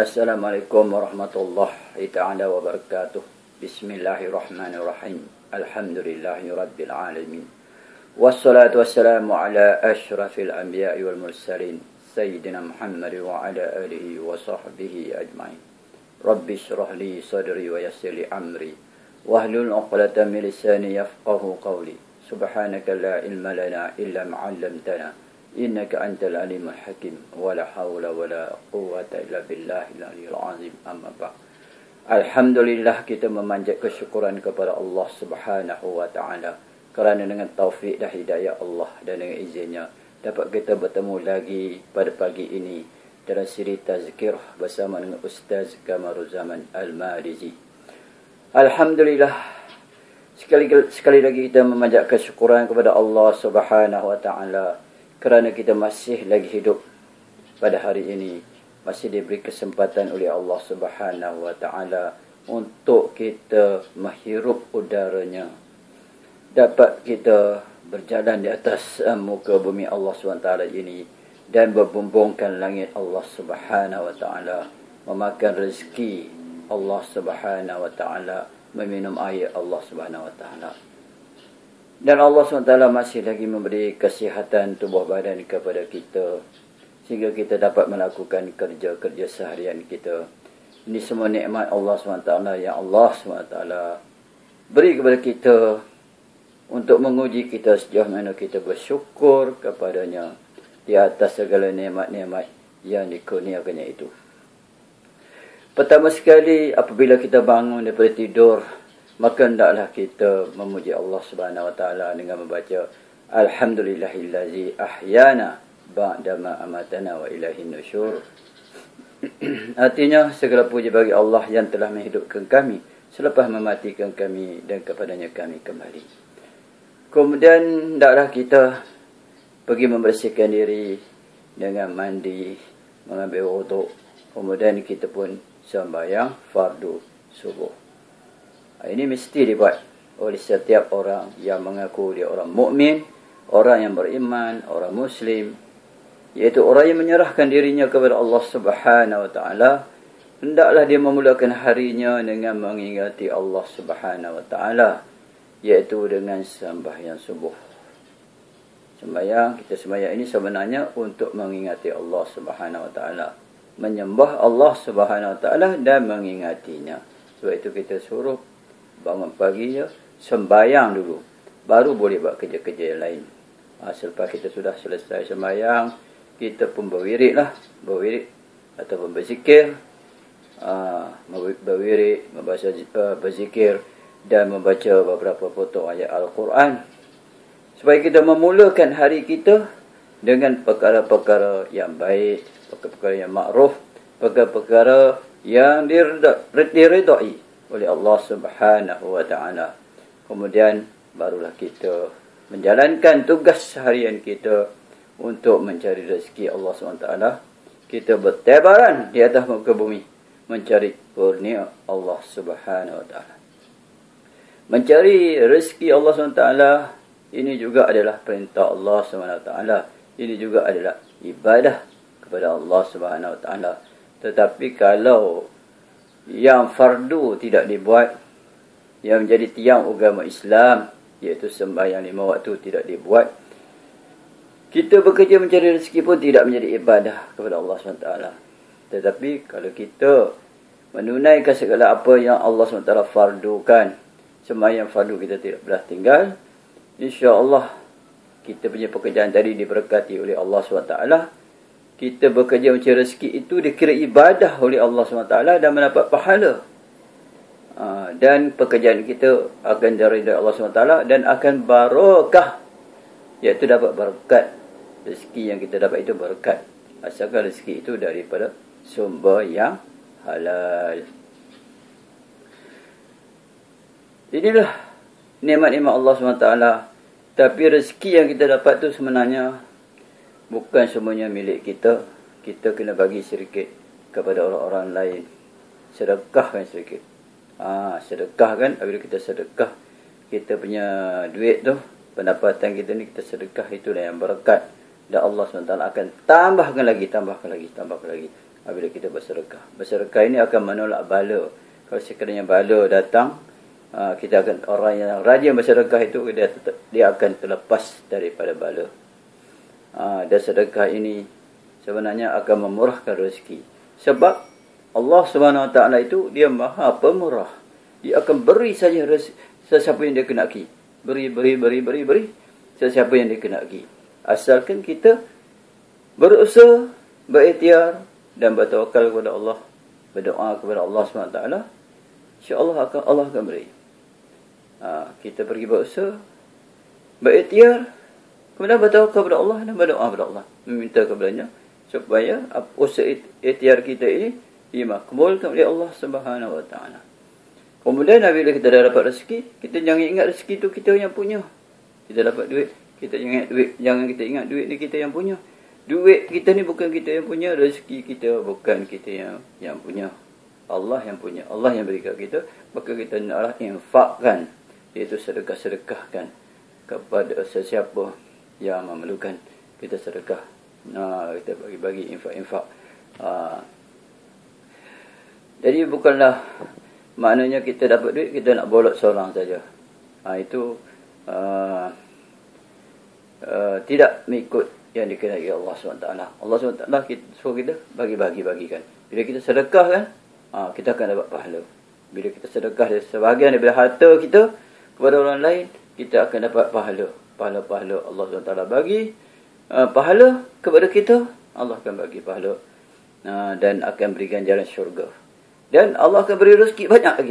Assalamualaikum warahmatullahi ta'ala wabarakatuh. Bismillahirrahmanirrahim. Alhamdulillahi rabbil alamin. Wassalatu wassalamu ala ashrafil anbiya'i wal mursalin. Sayyidina Muhammad wa ala alihi wa sahbihi ajma'in. Rabbi syrah li sadri wa yassir li amri. Wahlul 'uqdatam min lisani yafqahu qawli. Subhanaka la ilma lana illa ma 'allamtana. Innaka antal alimul hakim. Wala hawla wala quwwata illa billahil aliyyil azim. Amma ba'd. Alhamdulillah, kita memanjat kesyukuran kepada Allah Subhanahu wa taala kerana dengan taufik dan hidayah Allah dan dengan izinnya dapat kita bertemu lagi pada pagi ini dalam siri tazkirah bersama dengan Ustaz Kamaruzaman Al-Marizi. Alhamdulillah, sekali lagi kita memanjat kesyukuran kepada Allah Subhanahu wa taala kerana kita masih lagi hidup pada hari ini, masih diberi kesempatan oleh Allah Subhanahu wa taala untuk kita menghirup udaranya, dapat kita berjalan di atas muka bumi Allah Subhanahu wa taala ini dan berbumbungkan langit Allah Subhanahu wa taala, memakan rezeki Allah Subhanahu wa taala, meminum air Allah Subhanahu wa taala. Dan Allah SWT masih lagi memberi kesihatan tubuh badan kepada kita sehingga kita dapat melakukan kerja-kerja seharian kita. Ini semua nikmat Allah SWT yang Allah SWT beri kepada kita untuk menguji kita sejauh mana kita bersyukur kepadanya di atas segala nikmat-nikmat yang dikurniakannya itu. Pertama sekali, apabila kita bangun daripada tidur, maka hendaklah kita memuji Allah Subhanahu wa taala dengan membaca Alhamdulillahillazi ahyana ba'dama amatana wa ilaihin nusyur. Artinya, segala puji bagi Allah yang telah menghidupkan kami selepas mematikan kami dan kepadanya kami kembali. Kemudian hendaklah kita pergi membersihkan diri dengan mandi, mengambil wuduk. Kemudian kita pun sembahyang fardu subuh. Ini mesti dibuat oleh setiap orang yang mengaku dia orang mukmin, orang yang beriman, orang muslim, iaitu orang yang menyerahkan dirinya kepada Allah Subhanahu wa taala. Hendaklah dia memulakan harinya dengan mengingati Allah Subhanahu wa taala, iaitu dengan sembahyang subuh. Kita sembahyang ini sebenarnya untuk mengingati Allah Subhanahu wa taala, menyembah Allah Subhanahu wa taala dan mengingatinya. Sebab itu kita suruh bangun pagi ya, sembahyang dulu, baru boleh buat kerja-kerja yang lain. Selepas kita sudah selesai sembahyang, kita pun berwirid ataupun berzikir, berzikir dan membaca beberapa potong ayat Al-Quran, supaya kita memulakan hari kita dengan perkara-perkara yang baik, perkara-perkara yang makruf, perkara-perkara yang diridai oleh Allah Subhanahu wa taala. Kemudian barulah kita menjalankan tugas harian kita untuk mencari rezeki Allah Subhanahu wa taala. Kita bertebaran di atas muka bumi mencari kurnia Allah Subhanahu wa taala. Mencari rezeki Allah Subhanahu wa taala ini juga adalah perintah Allah Subhanahu wa taala. Ini juga adalah ibadah kepada Allah Subhanahu wa taala. Tetapi kalau yang fardu tidak dibuat, yang menjadi tiang agama Islam, iaitu sembahyang 5 waktu tidak dibuat, kita bekerja mencari rezeki pun tidak menjadi ibadah kepada Allah SWT. Tetapi kalau kita menunaikan segala apa yang Allah SWT fardukan, sembahyang fardu kita tidak boleh tinggal, insya-Allah kita punya pekerjaan tadi diberkati oleh Allah SWT. Kita bekerja mencari rezeki itu dikira ibadah oleh Allah SWT dan mendapat pahala. Dan pekerjaan kita akan diridai Allah SWT dan akan barakah, iaitu dapat berkat. Rezeki yang kita dapat itu berkat, asalkan rezeki itu daripada sumber yang halal. Inilah nikmat-nikmat Allah SWT. Tapi rezeki yang kita dapat itu sebenarnya bukan semuanya milik kita. Kita kena bagi sedikit kepada orang-orang lain. Sedekahkan sedikit. Sedekah kan, apabila kita sedekah, kita punya duit tu, pendapatan kita ni, kita sedekah, itulah yang berkat. Dan Allah SWT akan tambahkan lagi. apabila kita bersedekah. Bersedekah ini akan menolak bala. Kalau sekiranya bala datang, kita akan, orang yang rajin bersedekah itu dia akan terlepas daripada bala. Dan sedekah ini sebenarnya akan memurahkan rezeki. Sebab Allah Subhanahu Wa Taala itu dia Maha Pemurah. Dia akan beri saja sesiapa yang dia kenaki. Beri sesiapa yang dia kenaki. Asalkan kita berusaha, berikhtiar dan bertawakal kepada Allah, berdoa kepada Allah Subhanahu Wa Taala, insya-Allah Allah akan beri. Kita pergi berusaha, berikhtiar, kemudian bertawakal kepada Allah dan berdoa kepada Allah, meminta kepadanya supaya usaha ikhtiar kita ini dimakbulkan oleh Allah Subhanahu Wa Taala. Kemudian bila kita dah dapat rezeki, kita jangan ingat rezeki itu kita yang punya. Kita dapat duit, jangan kita ingat duit ni kita yang punya. Duit kita ni bukan kita yang punya, rezeki kita bukan kita yang punya. Allah yang punya, Allah yang beri kat kita, maka kita naklah infakkan, iaitu sedekah-sedekahkan kepada sesiapa yang memerlukan. Kita sedekah, kita bagi infak-infak. Jadi bukanlah maknanya kita dapat duit, kita nak bolot seorang saja. Itu tidak mengikut yang dikenai Allah SWT. Allah SWT suruh kita bagi-bagikan. Bila kita sedekah kan, kita akan dapat pahala. Bila kita sedekah sebahagian daripada harta kita kepada orang lain, kita akan dapat pahala. Pahala-pahala Allah SWT bagi pahala kepada kita, Allah akan bagi pahala dan akan berikan jalan syurga. Dan Allah akan beri rezeki banyak lagi.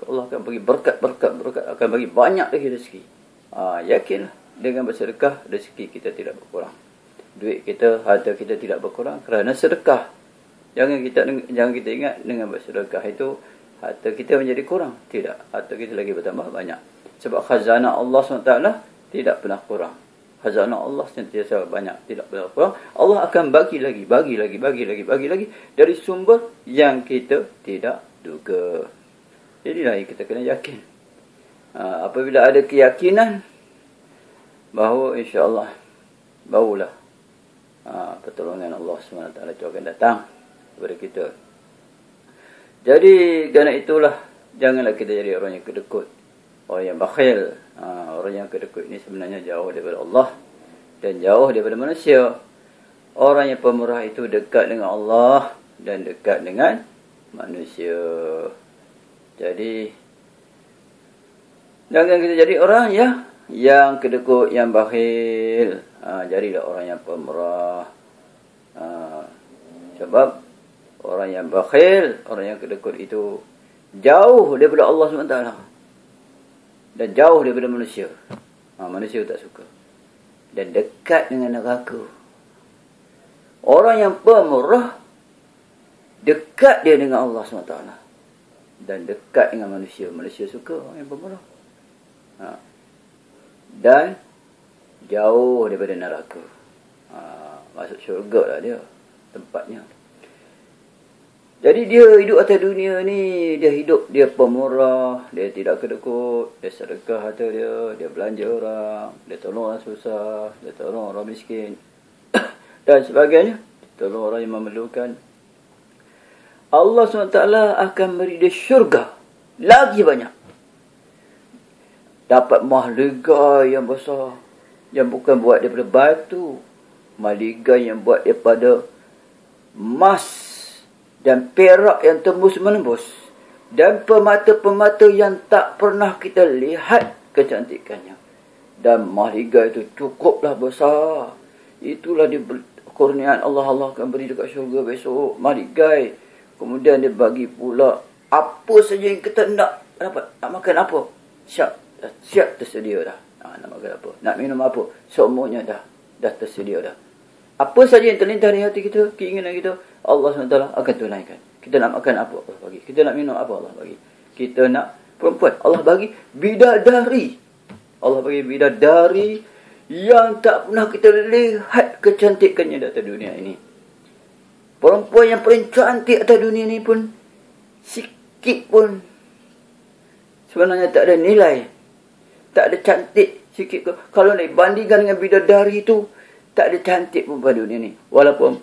Allah akan bagi berkat, akan bagi banyak lagi rezeki. Yakinlah, dengan bersedekah, rezeki kita tidak berkurang. Duit kita, harta kita tidak berkurang kerana sedekah. Jangan kita ingat dengan bersedekah itu harta kita menjadi kurang. Tidak, harta kita lagi bertambah banyak. Sebab khazanah Allah SWT tidak pernah kurang. Khazanah Allah sentiasa banyak, tidak pernah kurang. Allah akan bagi lagi dari sumber yang kita tidak duga. Jadilah kita kena yakin. Apabila ada keyakinan bahawa insya-Allah barulah pertolongan Allah SWT itu akan datang kepada kita. Jadi kerana itulah, janganlah kita jadi orang yang kedekut, orang yang bakhil. Orang yang kedekut ini sebenarnya jauh daripada Allah dan jauh daripada manusia. Orang yang pemurah itu dekat dengan Allah dan dekat dengan manusia. Jadi jangan kita jadi orang yang kedekut, yang bakhil. Jadilah orang yang pemurah. Sebab orang yang bakhil, orang yang kedekut itu jauh daripada Allah SWT dan jauh daripada manusia. Manusia tak suka. Dan dekat dengan neraka. Orang yang pemurah, dekat dia dengan Allah SWT dan dekat dengan manusia. Manusia suka orang yang pemurah. Dan jauh daripada neraka. Masuk syurga lah dia, tempatnya. Jadi dia hidup atas dunia ni, dia pemurah, dia tidak kedekut, dia sedekah harta dia belanja orang, dia tolong orang susah, dia tolong orang miskin dan sebagainya, dia tolong orang yang memerlukan. Allah SWT akan beri dia syurga lagi banyak. Dapat mahligai yang besar, yang bukan buat daripada batu, mahligai yang buat daripada emas dan perak yang tembus-menembus, dan permata-permata yang tak pernah kita lihat kecantikannya. Dan mahligai itu cukuplah besar. Itulah kurniaan Allah. Allah akan beri dekat syurga besok mahligai. Kemudian dia bagi pula apa saja yang kita nak dapat. Nak makan apa, siap tersedia dah. Nak makan apa, nak minum apa, semuanya dah tersedia dah. Apa saja yang terlintas di hati kita, keinginan kita, Allah SWT akan tunaikan. Kita nak makan apa, Allah bagi. Kita nak minum apa, Allah bagi. Kita nak perempuan, Allah bagi bidadari. Allah bagi bidadari yang tak pernah kita lihat kecantikannya di atas dunia ini. Perempuan yang paling cantik atas dunia ini pun, sikit pun sebenarnya tak ada nilai. Tak ada cantik sikit. Kalau nak bandingkan dengan bidadari itu, Tak ada cantik perempuan dunia ni. Walaupun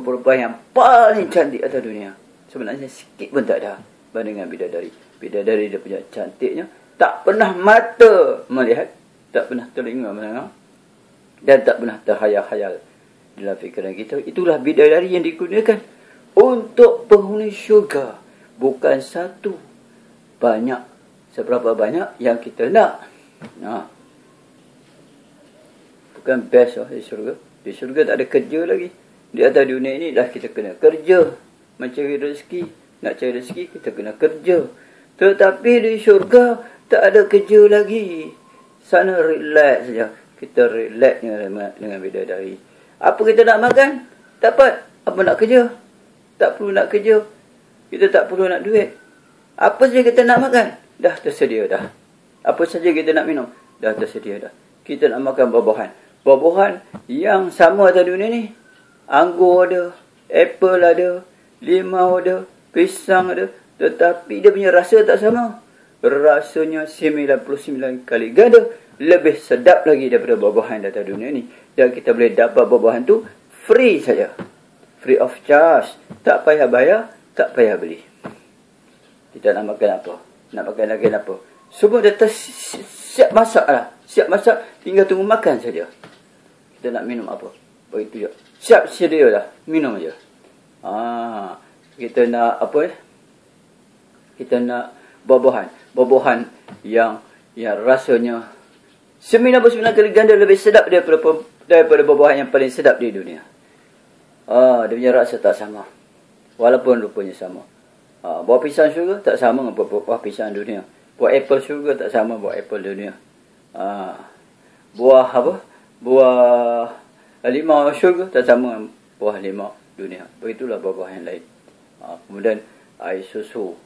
perempuan yang paling cantik atas dunia, sebenarnya sikit pun tak ada bandingan bidadari. Bidadari dia punya cantiknya, tak pernah mata melihat, tak pernah telinga mendengar, dan tak pernah terhayal-hayal dalam fikiran kita. Itulah bidadari yang digunakan untuk penghuni syurga. Bukan satu, banyak. Seberapa banyak yang kita nak. Bukan best di syurga. Di syurga tak ada kerja lagi. Di atas dunia ini dah kita kena kerja. Mencari rezeki. Nak cari rezeki kita kena kerja. Tetapi di syurga tak ada kerja lagi. Sana relax saja. Kita relax dengan bidadari. Apa kita nak makan? Dapat. Apa nak kerja? Tak perlu nak kerja. Kita tak perlu nak duit. Apa saja kita nak makan? Dah tersedia dah. Apa saja kita nak minum? Dah tersedia dah. Kita nak makan buah-buahan. Buah-buahan yang sama atas dunia ni. Anggur ada, apple ada, limau ada, pisang ada. Tetapi dia punya rasa tak sama. Rasanya 99 kali ganda lebih sedap lagi daripada buah-buahan di atas dunia ni. Dan kita boleh dapat buah-buahan tu free saja. Free of charge. Tak payah bayar, tak payah beli. Kita nak makan apa? Nak makan lagi apa? Semua dah siap masak lah. Siap masak, tinggal tunggu makan saja. Kita nak minum apa? Begitu je. Siap sedia dah. Minum je. Kita nak apa? Kita nak buah-buahan. Buah-buahan yang rasanya 99 kali ganda lebih sedap daripada buah-buahan yang paling sedap di dunia. Dia punya rasa tak sama. Walaupun rupanya sama. Buah pisang syurga tak sama dengan buah pisang dunia. Buah apple syurga tak sama buah apple dunia. Buah apa? Buah limau syurga tak sama dengan buah limau dunia. Begitulah buah-buah yang lain. Kemudian air susu.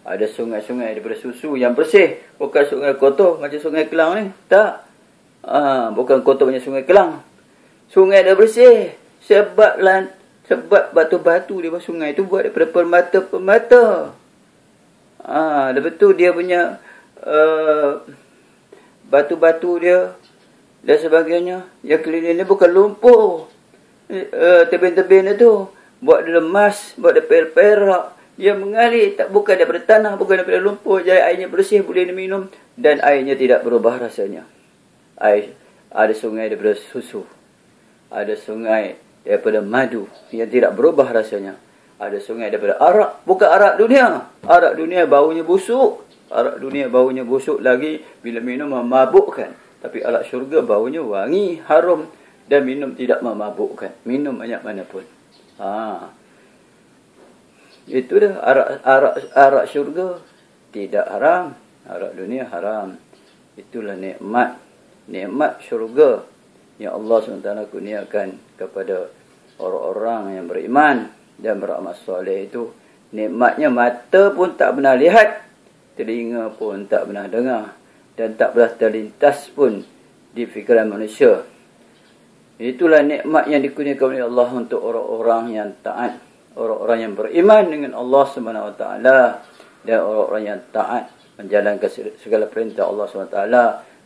Ada sungai-sungai daripada susu yang bersih. Bukan sungai kotor macam sungai Kelang ni. Tak. Bukan kotor macam sungai Kelang. Sungai dah bersih. Sebab batu-batu di bawah sungai tu buat daripada permata-permata. Lepas tu dia punya batu-batu dia dan sebagainya. Yang keliling dia bukan lumpur. Tebing-tebing dia tu buat dia emas, buat dia perak. Dia mengalir, bukan daripada tanah, bukan daripada lumpur. Jadi airnya bersih, boleh diminum. Dan airnya tidak berubah rasanya. Ada sungai daripada susu. Ada sungai daripada madu yang tidak berubah rasanya. Ada sungai daripada arak. Bukan arak dunia. Arak dunia baunya busuk. Arak dunia baunya busuk lagi. Bila minum memabukkan. Tapi arak syurga baunya wangi, harum. Dan minum tidak memabukkan. Minum banyak mana pun. Itu dah arak syurga tidak haram. Arak dunia haram. Itulah nikmat. Nikmat syurga yang Allah SWT kurniakan kepada orang-orang yang beriman dan beramal soleh itu. Nikmatnya mata pun tak pernah lihat, telinga pun tak pernah dengar, dan tak pernah terlintas pun di fikiran manusia. Itulah nikmat yang dikurniakan oleh Allah untuk orang-orang yang taat, orang-orang yang beriman dengan Allah SWT, dan orang-orang yang taat menjalankan segala perintah Allah SWT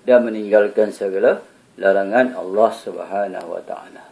dan meninggalkan segala larangan Allah Subhanahu wa taala.